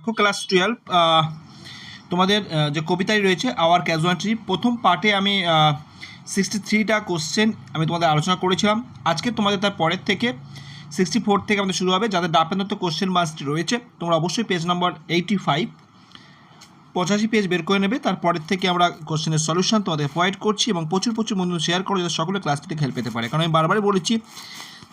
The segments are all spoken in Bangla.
দেখো ক্লাস 12 তোমাদের যে কবিতায় রয়েছে আওয়ার ক্যাজুয়ালিটি, প্রথম পার্টে আমি 63টা কোশ্চেন আমি তোমাদের আলোচনা করেছিলাম। আজকে তোমাদের তার পরের থেকে 64 থেকে আমাদের শুরু হবে। যাদের ডাপেন্দত্ত কোশ্চেন মাস্ট রয়েছে তোমরা অবশ্যই পেজ নাম্বার 85 পেজ বের করে নেবে। তারপরের থেকে আমরা কোশ্চেনের সলিউশন তোমাদের প্রোভাইড করছি এবং প্রচুর বন্ধু শেয়ার করো যাতে সকলে ক্লাসটিতে হেল্প পেতে পারে। কারণ আমি বারবারই বলেছি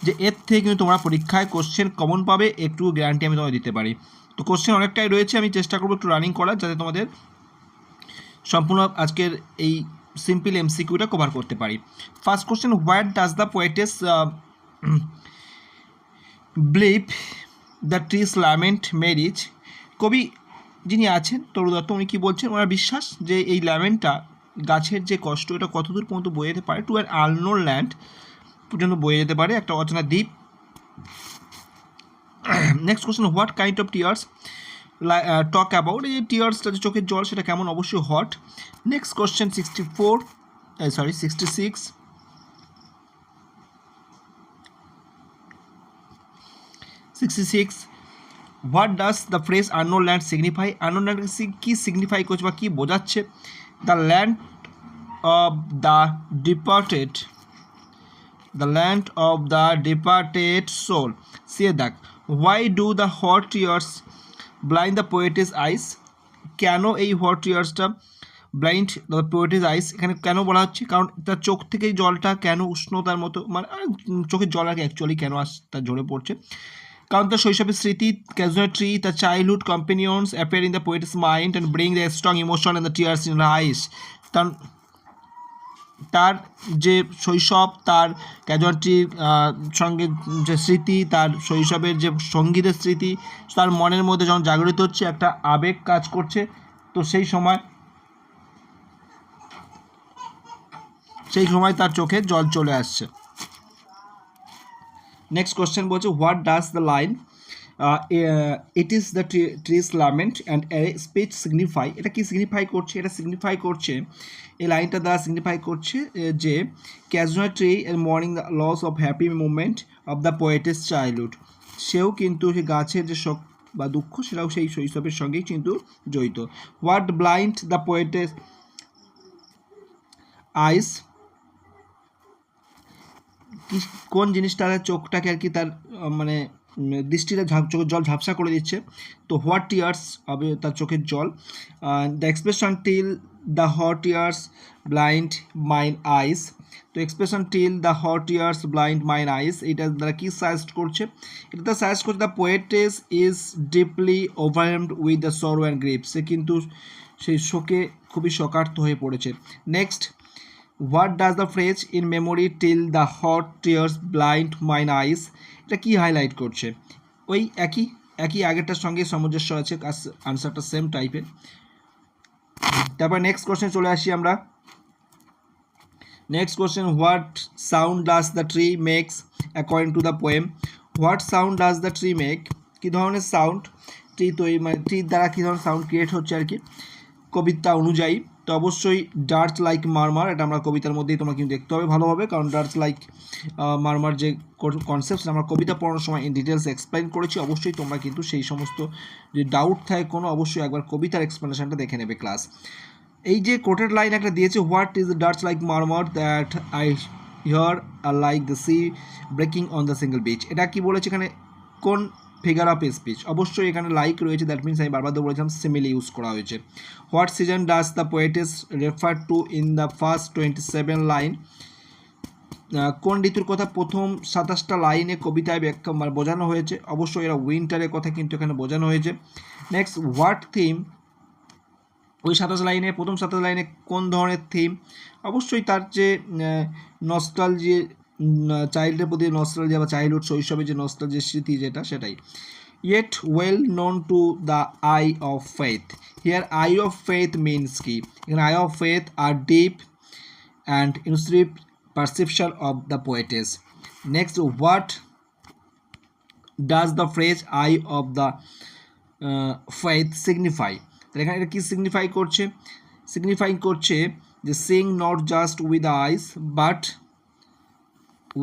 যে এর থেকে কিন্তু তোমরা পরীক্ষায় কোশ্চেন কমন পাবে, একটু গ্যারান্টি আমি তোমাদের দিতে পারি। তো কোশ্চেন অনেকটাই রয়েছে, আমি চেষ্টা করবো একটু রানিং করার যাতে তোমাদের সম্পূর্ণ আজকের এই সিম্পল এমসিকিউটা কভার করতে পারি। First question, what does the poetess believe the trees lament marriage? কবি যিনি আছেন তরু দত্ত, উনি কী বলছেন? ওনার বিশ্বাস যে এই ল্যামেন্টটা গাছের যে কষ্ট এটা কতদূর পর্যন্ত বয়ে যেতে পারে, টু অ্যান আননোন ল্যান্ড পর্যন্ত বয়ে যেতে পারে, একটা অচেনা দ্বীপ। Next question, what kind of tears talk about? এই টিয়ার্সটা যে চোখের জল সেটা কেমন? অবশ্যই hot. Next question 66, what does the phrase unknown land signify? Unknown land কী সিগনিফাই করছে বা কী বোঝাচ্ছে? The land of the departed, the land of the departed soul. See that. Why do the hot tears blind the poet's eyes? কেন এই হট টিয়ার্সটা ব্লাইন্ড দ্য পোয়েটের আইস এখানে কেন বলা হচ্ছে? কারণ তার চোখ থেকে জলটা কেন উষ্ণতার মতো, মানে চোখের জল আর কি অ্যাকচুয়ালি কেন তার ঝরে পড়ছে? কারণ তার শৈশবের স্মৃতি, ক্যাজুয়ালিটি, তার childhood companions appear in the poet's mind and bring the strong emotion and the tears in the eyes. তার যে শৈশব, তার ক্যাজুয়ালিটির সঙ্গে যে স্মৃতি, তার শৈশবের যে সঙ্গীতের স্মৃতি তার মনের মধ্যে যখন জাগরিত হচ্ছে, একটা আবেগ কাজ করছে, তো সেই সময় তার চোখে জল চলে আসছে। নেক্সট কোশ্চেন বলছে, what does the line it is the trees lament and a speech signify? এটা কি সিগনিফাই করছে? এটা সিগনিফাই করছে, এই লাইনটা দ্বারা সিগনিফাই করছে যে ক্যাজুয়ালিটি এর mourning the loss of happy moment of the poetess childhood. সেও কিন্তু সেই গাছের যে শোক বা দুঃখ সেটাও সেই শৈশবের সঙ্গেই কিন্তু জড়িত। হোয়াট ব্লাইন্ড দ্য পোয়েটেস আইস? কোন জিনিসটা চোখটাকে আর কি তার মানে দৃষ্টিটা চোখের জল ঝাপসা করে দিচ্ছে? তো হোয়াট টিয়ার্স হবে তার চোখের জল। The expression till the hot tears blind mine eyes. তো expression till the hot tears blind mine eyes, এটা দ্বারা কী সাজেস্ট করছে? এটা দ্বারা সাজেস্ট করছে the poetess is deeply overwhelmed with the sorrow and grief. সে কিন্তু সেই শোকে খুবই শোকার্ত হয়ে পড়েছে। Next, what does the phrase in memory till the hot tears blind mine eyes? এটা কি হাইলাইট করছে? ওই একই আগেরটার সঙ্গে সামঞ্জস্য আছে, আনসারটা সেম টাইপের। তারপর নেক্সট কোশ্চেন চলে আসি আমরা। Next question, what sound does the tree makes according to the poem? What sound does the tree make? কী ধরনের সাউন্ড ট্রি তৈরি, মানে ট্রির দ্বারা কী ধরনের সাউন্ড ক্রিয়েট হচ্ছে আর কি কবিতা অনুযায়ী? তো অবশ্যই ডার্ট লাইক মারমার, এটা আমরা কবিতার মধ্যেই তোমরা কিন্তু দেখতে হবে ভালোভাবে, কারণ ডার্ট লাইক মারমার যে কনসেপ্ট আমরা কবিতা পড়ানোর সময় ইন ডিটেলস এক্সপ্লেন করেছি। অবশ্যই তোমরা কিন্তু সেই সমস্ত যে ডাউট থাকে কোনো, অবশ্যই একবার কবিতার এক্সপ্লেনেশনটা দেখে নেবে ক্লাস। এই যে কোটেড লাইন একটা দিয়েছে, what is dart like murmur that I hear are like the sea breaking on the single beach? এটা কি বলেছে এখানে? কোন ফিগার অফ স্পিচ? অবশ্যই এখানে লাইক রয়েছে, দ্যাট মিনস আমি বারবার বলেছিলাম সিমিলি ইউজ করা হয়েছে। What season does the poetess refer two in the first 27 line? কোন ঋতুর কথা প্রথম 27টা লাইনে কবিতায় ব্যাখ্যা বোঝানো হয়েছে? অবশ্যই এরা উইন্টারের কথা কিন্তু এখানে বোঝানো হয়েছে। Next, what theme? ওই 27 লাইনে, প্রথম 27 লাইনে কোন ধরনের থিম? অবশ্যই তার যে নস্টালজি, চাইল্ডের প্রতি নস্টালজিয়া বা চাইল্ডহুড শৈশবের যে নস্টালজিয়া স্মৃতি যেটা, সেটাই। Yet well known to the eye of faith. Here eye of faith means কি? এখানে eye of faith are deep and intrusive perception of the poetess. Next, what does the phrase eye of the faith signify? এখানে এটা কি সিগনিফাই করছে? সিগনিফাই করছে যে Singh not just with eyes but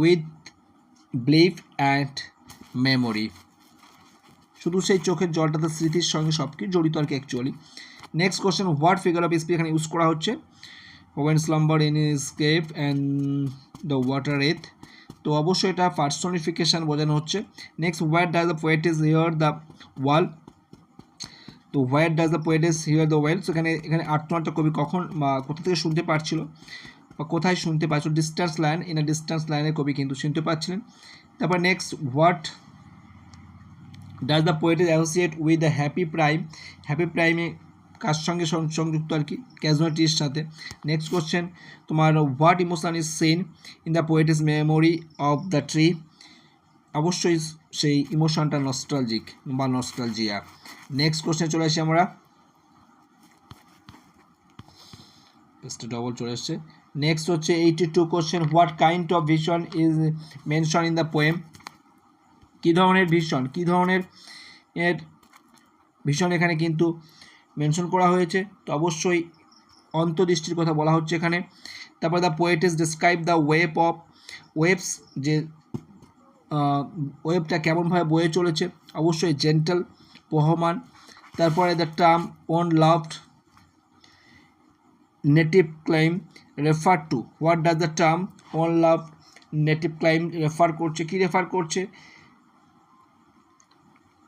with belief and memory. শুধু সেই চোখের জলটাতে স্মৃতির সঙ্গে সব কিছু জড়িত আর কি actually. Next question, what figure of speech এখানে ইউজ করা হচ্ছে, when slumber in scape and the water earth, তো অবশ্যই এটা পার্সনিফিকেশন বোঝানো হচ্ছে। Next, where does the poet is hear the wail, তো where does the poet is hear the wail, এখানে আর্তনাদটা কবি কখন বা কোথা থেকে শুনতে পারছিল বা কোথায় শুনতে পাচ্ছিল, distance line, in a distance লাইনে কবি কিন্তু শুনতে পাচ্ছিলেন। তারপর next, what does the poet is associate with the happy prime, happy প্রাইমে কার সঙ্গে সংযুক্ত আর কি, ক্যাজুয়ালিটির সাথে। নেক্সট কোশ্চেন তোমার, what emotion is seen in the poet is memory of the tree, অবশ্যই সেই ইমোশনটা নস্টালজিক বা নস্টালজিয়া। নেক্সট কোশ্চেন চলে আসি আমরা, ডবল চলে এসছে। নেক্সট হচ্ছে 82 question, what kind of vision is mention in the poem, কী ধরনের ভিশন, কী ধরনের এর ভিশন এখানে কিন্তু মেনশন করা হয়েছে, তো অবশ্যই অন্তর্দৃষ্টির কথা বলা হচ্ছে এখানে। তারপর the poet is describe the wave of waves, যে ওয়েভটা কেমনভাবে বয়ে চলেছে, অবশ্যই জেন্টাল, বহমান। তারপরে the term own loved native clime refer to, what does the term own love native clime refer করছে, কি রেফার করছে,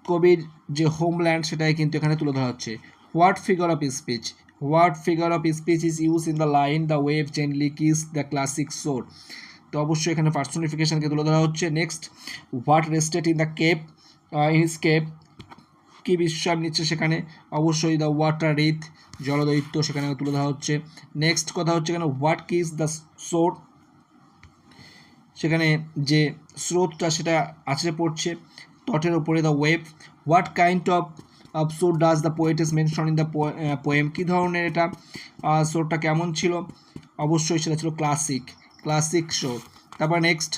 কবির যে হোমল্যান্ড সেটাই কিন্তু এখানে তুলে ধরা হচ্ছে। What figure of speech, what figure of speech is use in the line the wave gently kiss the classic shore, তো অবশ্যই এখানে পার্সনিফিকেশনকে তুলে ধরা হচ্ছে। Next, what rested in the cape in his cape, কী বিশ্রাম নিচ্ছে সেখানে, অবশ্যই দ্য ওয়াটার রিথ, জলদৈত্য সেখানে তুলে ধরা হচ্ছে। নেক্সট কথা হচ্ছে এখানে, হোয়াট কিস দ্য শোর, সেখানে যে স্রোতটা সেটা আছড়ে পড়ছে তটের ওপরে, the wave. What kind of shore does the poet is mention in the poem, কী ধরনের এটা সোরটা কেমন ছিল, অবশ্যই সেটা ছিল ক্লাসিক সোর। তারপর next,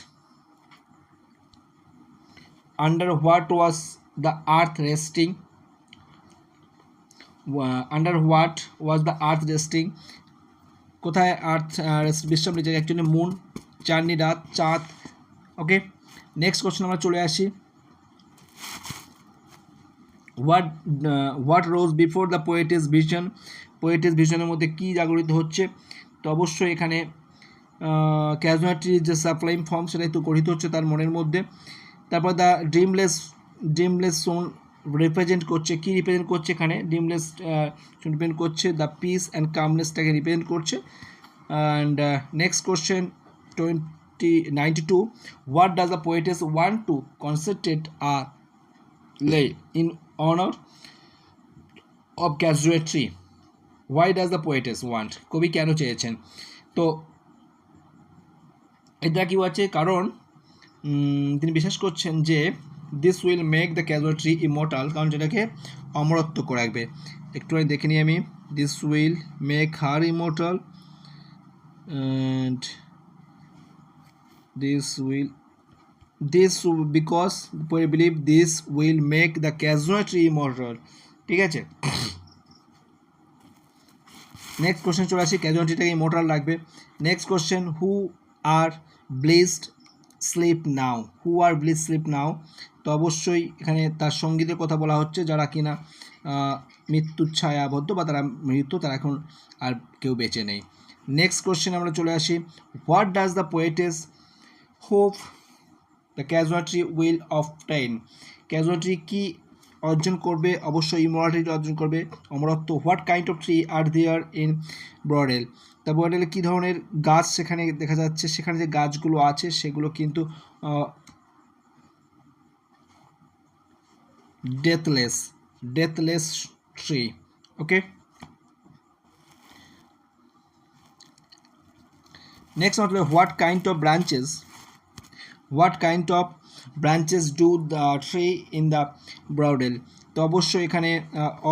under what was the earth resting, under what was the earth resting, কোথায় আর্থ বিশ্রাম নিচ্ছে, অ্যাকচুয়ালি মুন, চাঁদনি রাত, চাঁদ। ওকে, নেক্সট কোশ্চেন আমরা চলে আসি, what rose before the poet's vision, poet's ভিশনের মধ্যে কী জাগরিত হচ্ছে, তো অবশ্যই এখানে ক্যাজুয়ালিটির যে সাপ্লাইম ফর্ম সেটাই তো গঠিত হচ্ছে তার মনের মধ্যে। তারপর দ্য ড্রিমলেস সোন রিপ্রেজেন্ট করছে, কি রিপ্রেজেন্ট করছে এখানে, ড্রিমলেস রিপ্রেজেন্ট করছে দ্য পিস অ্যান্ড কামনেসটাকে রিপ্রেজেন্ট করছে। And next question 92, what does the poetess want two concentrate a lay in honor of casualty, why does the poetess want, কবি কেন চেয়েছেন, তো এটা কি আছে, কারণ তিনি বিশ্বাস করছেন যে this will make the casualty immortal, কারণ যেটাকে অমরত্ব করে রাখবে। একটু দেখে নিই আমি, this will make her immortal and this because we believe this will make the casualty immortal, ঠিক আছে। নেক্সট কোশ্চেন চলে আসি, ক্যাজুয়ালিটিটাকে ইমর্টাল রাখবে। নেক্সট কোশ্চেন, হু আর ব্লিসড স্লিপ নাও, হু আর ব্লিসড স্লিপ নাও, তো অবশ্যই এখানে তার সঙ্গীতের কথা বলা হচ্ছে, যারা কিনা মৃত্যুর ছায়া আবদ্ধ বা তারা মৃত্যু, তারা এখন আর কেউ বেঁচে নেই। নেক্সট কোশ্চেন আমরা চলে আসি, what does the poetess hope the casuarina will obtain, casuarina কি অর্জন করবে, অবশ্যই ইমর্টালিটি অর্জন করবে, অমরত্ব। What kind of tree are there in Borrowdale, তা ব্রডেলে কী ধরনের গাছ সেখানে দেখা যাচ্ছে, সেখানে যে গাছগুলো আছে সেগুলো কিন্তু ডেথলেস ট্রি। ওকে, নেক্সট হচ্ছে what kind of branches do the tree in the Borrowdale, তো অবশ্যই এখানে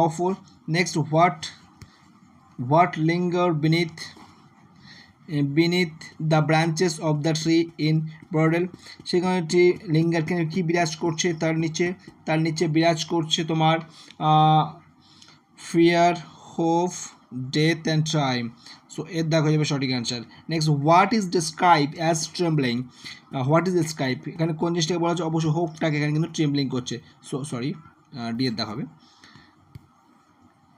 অফল। Next, what linger beneath the branches of the tree in Borrowdale, সেখানে ট্রি লিঙ্গার কি বিরাজ করছে, তার নিচে বিরাজ করছে তোমার fear, hope, death and time, so এর দেখা যাবে সঠিক answer. Next, what is describe as trembling, what is describe, এখানে কোন জিনিসটাকে বলা হচ্ছে, অবশ্যই হোপটাকে এখানে কিন্তু ট্রেম্বলিং করছে, সো সরি ডি এর দেখাবে।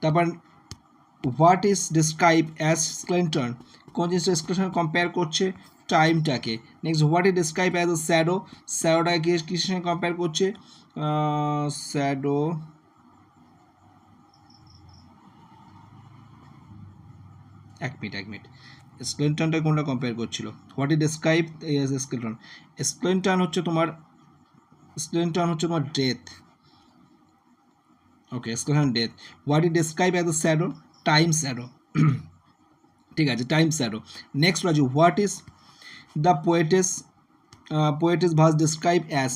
তারপর what is describe as skeleton, কোন জিনিসটা স্কেলেটন কম্পেয়ার করছে টাইমটাকে। Next what is describe as a shadow, শ্যাডোটাকে কিসের সঙ্গে কম্পেয়ার করছে, শ্যাডো এক মিনিট স্কেলেটনটা কোনটা কম্পেয়ার করছিল, what is describe as a skeleton, skeleton হচ্ছে তোমার death, okay skeleton death. What is describe as a shadow, time shadow, ঠিক আছে টাইম শ্যাডো। নেক্সট আছে what is the poet's verse describe as,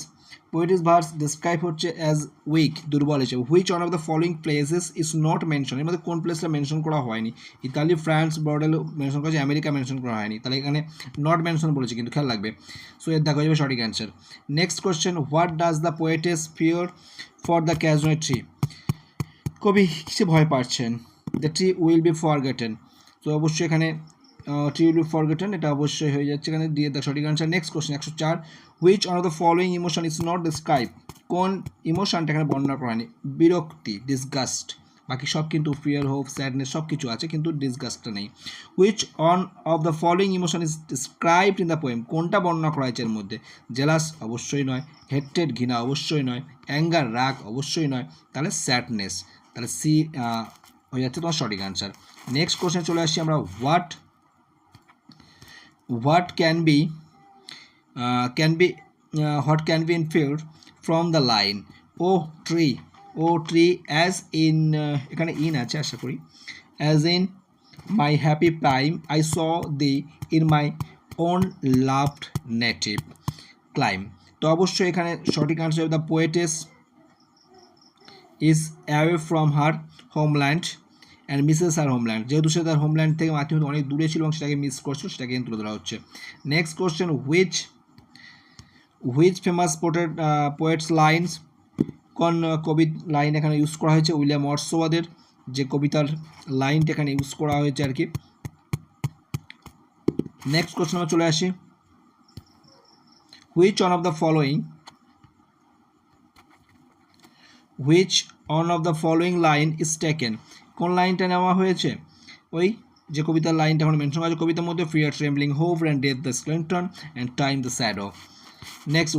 poet's verse describe হচ্ছে অ্যাজ উইক, দুর্বল হিসেবে। Which one of the following places is not mention, এর মধ্যে কোন প্লেসটা মেনশন করা হয়নি, ইতালি, ফ্রান্স, বর্ডেল মেনশন করেছে, আমেরিকা মেনশন করা হয়নি, তাহলে এখানে নট মেনশন বলেছে কিন্তু খেয়াল রাখবে। সো এর দেখা যাবে সঠিক answer. Next question what does the poet's fear for the casuarina tree, কবি কিসে ভয় পাচ্ছেন, the tree will be forgotten, তো অবশ্যই এখানে ট্রি উইল বি ফরগেটেন, এটা অবশ্যই হয়ে যাচ্ছে এখানে দিয়ে দ্য সঠিক answer. Next question 104 which on of the following emotion is not describe, কোন ইমোশনটা এখানে বর্ণনা করা হয়নি, বিরক্তি, ডিসগাস্ট, বাকি সব কিন্তু ফিয়ার, হোপ, স্যাডনেস সব কিছু আছে কিন্তু ডিসগাস্টটা নেই। Which on of the following emotion is described in the poem, কোনটা বর্ণনা করা হয়েছে এর মধ্যে, জেলাস অবশ্যই নয়, হেট্রেড ঘৃণা অবশ্যই নয়, অ্যাঙ্গার রাগ অবশ্যই নয়, তাহলে স্যাডনেস, তাহলে সি হয়ে যাচ্ছে তোমার সঠিক আনসার। নেক্সট কোশ্চেন চলে আসছি আমরা, what can be what can be inferred from the line oh tree as in এখানে in আছে আশা করি, as in my happy prime I saw thee in my own loved native clime, তো অবশ্যই এখানে সঠিক answer the poetess is away from her homeland and misses her homeland, যেহেতু সে তার হোমল্যান্ড থেকে মাতৃভূমি অনেক দূরে ছিল এবং সেটাকে মিস করছিল, সেটাকে তুলে ধরা হচ্ছে। Next question which famous poets lines, কোন কবির লাইন এখানে ইউজ করা হয়েছে, উইলিয়াম ওয়ার্ডসওয়ার্থের যে কবিতার লাইনটা এখানে ইউজ করা হয়েছে আর কি। নেক্সট কোশ্চেন আমরা চলে আসি, which on of the following line is taken, কোন লাইনটা নেওয়া হয়েছে, ওই যে কবিতার লাইনটা এখন মেনশন আছে কবিতার মধ্যে, fear, trembling, hope and death the skeleton and time the shadow. Next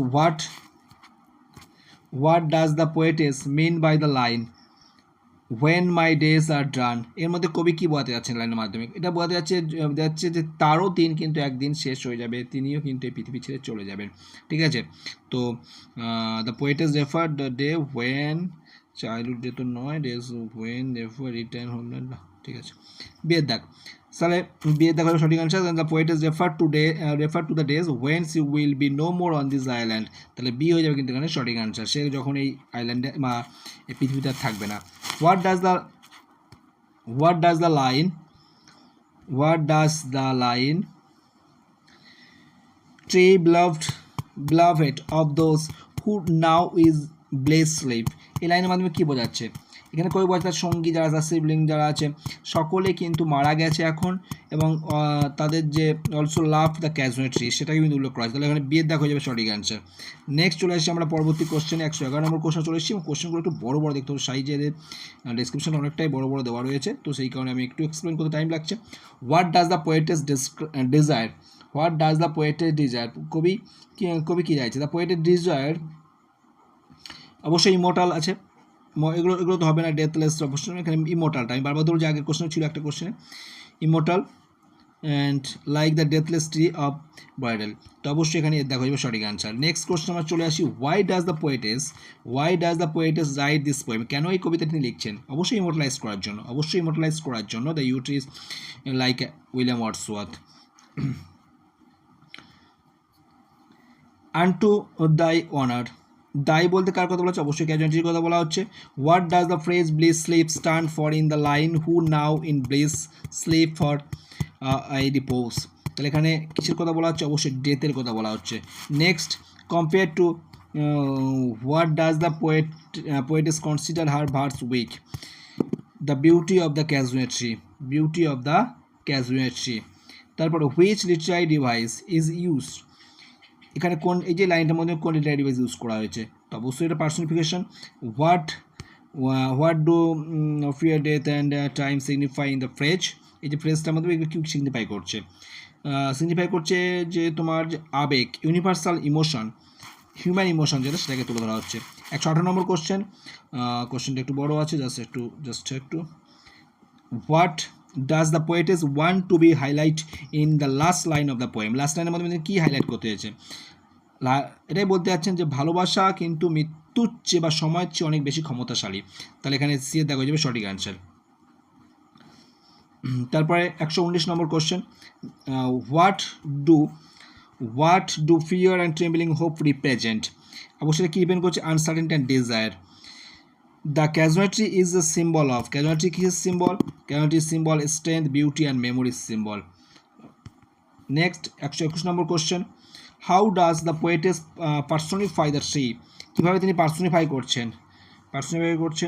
what does the poetess mean by the line when my days are done, এর মধ্যে কবি কি বোঝাতে যাচ্ছেন লাইনের মাধ্যমে, এটা বোঝাতে যাচ্ছে যে তারও দিন কিন্তু একদিন শেষ হয়ে যাবে, তিনিও কিন্তু এই পৃথিবী ছেড়ে চলে যাবেন, ঠিক আছে। তো the poetess refer the day when childhood day তো নয়, days when refer return homeland, ঠিক আছে বিয়ের দাগ, তাহলে বিয়ের দাগ হবে সঠিক answer. The poetess refer to the days when she will be no more on this island, তাহলে বি হয়ে যাবে কিন্তু এখানে সঠিক আনসার, সে যখন এই আইল্যান্ডে বা এই পৃথিবীতে থাকবে না। What does the line tree beloved of those who now is blessed sleep, এই লাইনের মাধ্যমে কি বোঝাচ্ছে, এখানে কবি বলছে তার সঙ্গী যারা আছে, সিবলিং যারা আছে সকলে কিন্তু মারা গেছে এখন, এবং তাদের যে also love the casuarina tree সেটাকে কিন্তু উল্লেখ করা আছে, তাহলে এখানে বিয়ের দেখা হয়ে যাবে সঠিক অ্যান্সার। নেক্সট চলে আসছি আমরা পরবর্তী কোশ্চেনে, 111 নম্বর কোশ্চেন চলে এসেছি, কোশ্চেনগুলো একটু বড় বড় দেখতে হবে, সাইজের ডেসক্রিপশন অনেকটাই বড় বড় দেওয়া রয়েছে, তো সেই কারণে আমি একটু এক্সপ্লেন করতে টাইম লাগছে। What does the poetess desire, কবি কি চাইছে, দ্য পোয়েটেস ডিজায়ার অবশ্যই ইমর্টাল আছে, এগুলো তো হবে না, ডেথলেস অবশ্যই, এখানে ইমর্টালটা আমি বারবার ধরো যে আগের কোশ্চেন ছিল একটা কোশ্চেনে immortal and like the deathless tree of bridal, তো অবশ্যই এখানে দেখা যাবে সঠিক আনসার। নেক্সট কোশ্চেন আমরা চলে আসি, why does the poetess write this poem, কেন এই কবিতা তিনি লিখছেন, অবশ্যই ইমর্টালাইজ করার জন্য, the yew trees like William Wordsworth. Unto thy honour, দাই বলতে কার কথা বলা হচ্ছে, অবশ্যই ক্যাজুয়ালিটির কথা বলা হচ্ছে। What does the phrase bliss sleep stand for in the line who now in bliss sleep for aye repose, তাহলে এখানে কিসের কথা বলা হচ্ছে, অবশ্যই ডেথের কথা বলা হচ্ছে। Next compare to what does the poetess consider her verse weak, the beauty of the casuarina tree, তারপর which literary device is used, এখানে কোন এই যে লাইনটার মধ্যে কোন লিটারারি ডিভাইস ইউজ করা হয়েছে, তো অবশ্যই এটা personification. What what do fear death and time signify in the phrase, এই যে ফ্রেজটার মধ্যে কি সিগনিফাই করছে, যে তোমার যে আবেগ, ইউনিভার্সাল ইমোশন, হিউম্যান ইমোশন যেটা, সেটাকে তুলে ধরা হচ্ছে। 118 নম্বর কোশ্চেন, কোশ্চেনটা একটু বড় আছে, জাস্ট একটু what does the poetess want to be highlight in the last line of the poem, last লাইনের মধ্যে কী হাইলাইট করতে হয়েছে, এটাই বলতে যাচ্ছেন যে ভালোবাসা কিন্তু মৃত্যুর চেয়ে বা সময়ের চেয়ে অনেক বেশি ক্ষমতাশালী। তাহলে এখানে সি এর দেখা হয়ে যাবে সঠিক অ্যান্সার। তারপরে 119 number question, what do fear and trembling hope represent, অবশ্যই কী রিপ্রেজেন্ট করছে, uncertainty and desire. The casuarina is the symbol of, casuarina কিসের সিম্বল, ক্যাজুয়ালিটির সিম্বল স্ট্রেংথ, বিউটি অ্যান্ড মেমোরির symbol. Next 121 number question, how does the poetess personify the tree, কীভাবে তিনি পার্সনিফাই করছেন,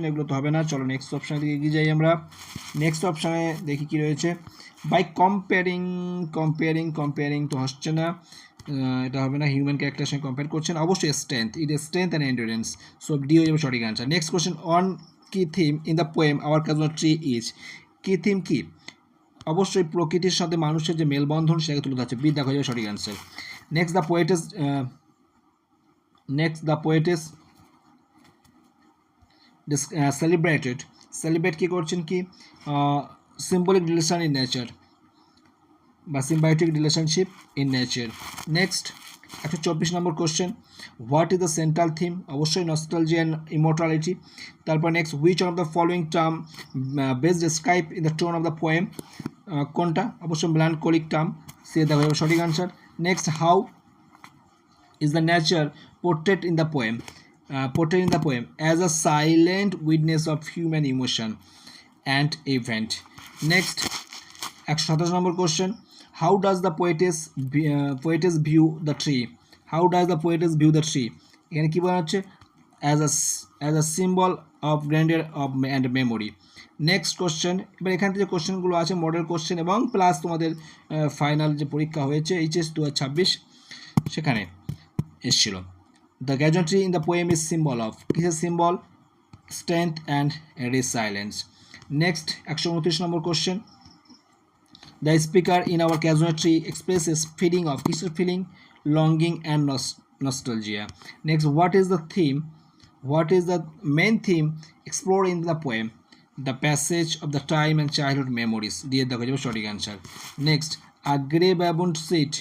এগুলো তো হবে না। চলো নেক্সট অপশানের দিকে এগিয়ে যাই আমরা। নেক্সট অপশানে দেখি কি রয়েছে, বাই কম্পেয়ারিং তো হচ্ছে না, এটা হবে না, হিউম্যান ক্যারেক্টারের সঙ্গে কম্পেয়ার করছেন, অবশ্যই strength, it is strength and endurance, so D হয়ে যাবে সঠিক অ্যান্সার। নেক্সট কোয়েশ্চেন, অন কি theme in the poem our casual tree is, কি থিম কি, অবশ্যই প্রকৃতির সাথে মানুষের যে মেলবন্ধন সেটাকে তুলে ধরছে, বি দেখা যাবে সঠিক answer. Next the poetess celebrate কি করছেন, কি সিম্বলিক রিলেশন ইন নেচার বা symbiotic relationship in nature. Next 124 number question, what is the central theme, অবশ্যই নস্টালজি অ্যান্ড ইমর্টালিটি। তারপর next, which of the following term best describe in the tone of the poem, কোনটা, অবশ্যই মেলানকোলিক টার্ম, সে দেখা যাবে সঠিক answer. Next, how is the nature portrait in the poem, as a silent witness of human emotion and event. Next 127 number question, how does the poetess view the tree, এখানে কি বলা হচ্ছে, as a symbol of grandeur and memory. Next question, এবার এখান থেকে কোশ্চেনগুলো আছে মডেল কোশ্চেন এবং প্লাস তোমাদের ফাইনাল যে পরীক্ষা হয়েছে এইচএস 2026 সেখানে এসেছিল। The gallantry in the poem is symbol of, কিসের symbol, strength and resilience. Next 129 number question, the speaker in our casualty expresses feeling of, কিসের feeling, longing and nostalgia. Next, what is the main theme explored in the poem, the passage of the time and childhood memories, দিয়ে দেখা যাবে সঠিক answer. Next, a grey baboon sit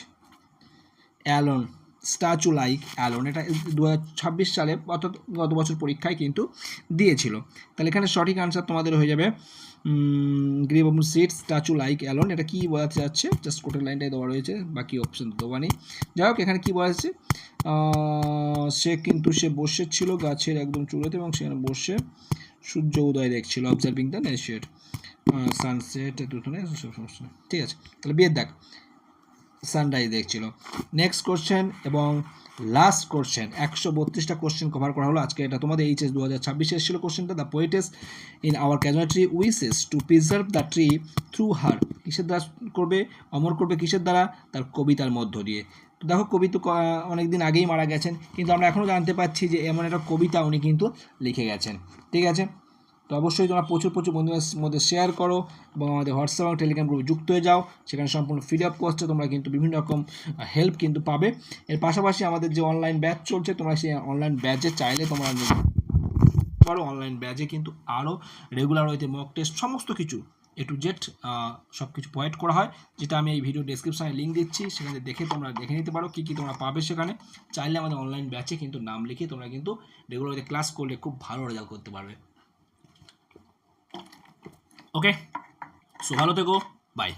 alone, statue like alone, এটা 2026 সালে অর্থাৎ গত বছর পরীক্ষায় কিন্তু দিয়েছিল। তাহলে এখানে সঠিক আনসার তোমাদের হয়ে যাবে গ্রে বাবুন সিট স্ট্যাচু লাইক অ্যালোন। এটা কি বোঝাতে যাচ্ছে, জাস্ট কোটের লাইনটাই দেওয়া রয়েছে, বাকি অপশন দেওয়া নেই। যাই হোক, এখানে কি বলা যাচ্ছে, সে বসেছিল গাছের একদম চূড়াতে এবং সেখানে বসে সূর্য উদয় দেখছিল, অবজার্ভিং দ্য নেচার, সানসেট, ঠিক আছে। তাহলে বিয়ের দেখ সানরাইজ দেখছিল। নেক্সট কোশ্চেন এবং লাস্ট কোশ্চেন, 132টা কোশ্চেন কভার করা হলো আজকে। এটা তোমাদের এইচএস 2026 এসেছিল কোশ্চেনটা, the poetess in our casualty wishes to preserve the tree through her, কিসের দ্বারা করবে, অমর করবে কিসের দ্বারা, তার কবিতার মধ্য দিয়ে। তো দেখো, কবি তো অনেকদিন আগেই মারা গেছেন, কিন্তু আমরা এখনও জানতে পারছি যে এমন একটা কবিতা উনি কিন্তু লিখে গেছেন। ঠিক আছে, তো অবশ্যই তোমরা প্রচুর বন্ধুদের মধ্যে শেয়ার করো এবং আমাদের হোয়াটসঅ্যাপ এবং টেলিগ্রাম গ্রুপে যুক্ত হয়ে যাও, সেখানে সম্পূর্ণ ফ্রি অফ কস্টে তোমরা কিন্তু বিভিন্ন রকম হেল্প কিন্তু পাবে। এর পাশাপাশি আমাদের যে অনলাইন ব্যাচ চলছে, তোমরা সেই অনলাইন ব্যাচে চাইলে তোমরা পারো। অনলাইন ব্যাচে কিন্তু আরও রেগুলার হইতে মক টেস্ট সমস্ত কিছু A to Z সব কিছু প্রোভাইড করা হয়, যেটা আমি এই ভিডিও ডেসক্রিপশনে লিঙ্ক দিচ্ছি, সেখানে তোমরা দেখে নিতে পারো কী তোমরা পাবে সেখানে। চাইলে আমাদের অনলাইন ব্যাচে কিন্তু নাম লিখে তোমরা কিন্তু রেগুলার হইতে ক্লাস করলে খুব ভালো রেজাল্ট করতে পারবে। ওকে, সো ভালো থেকো, বাই।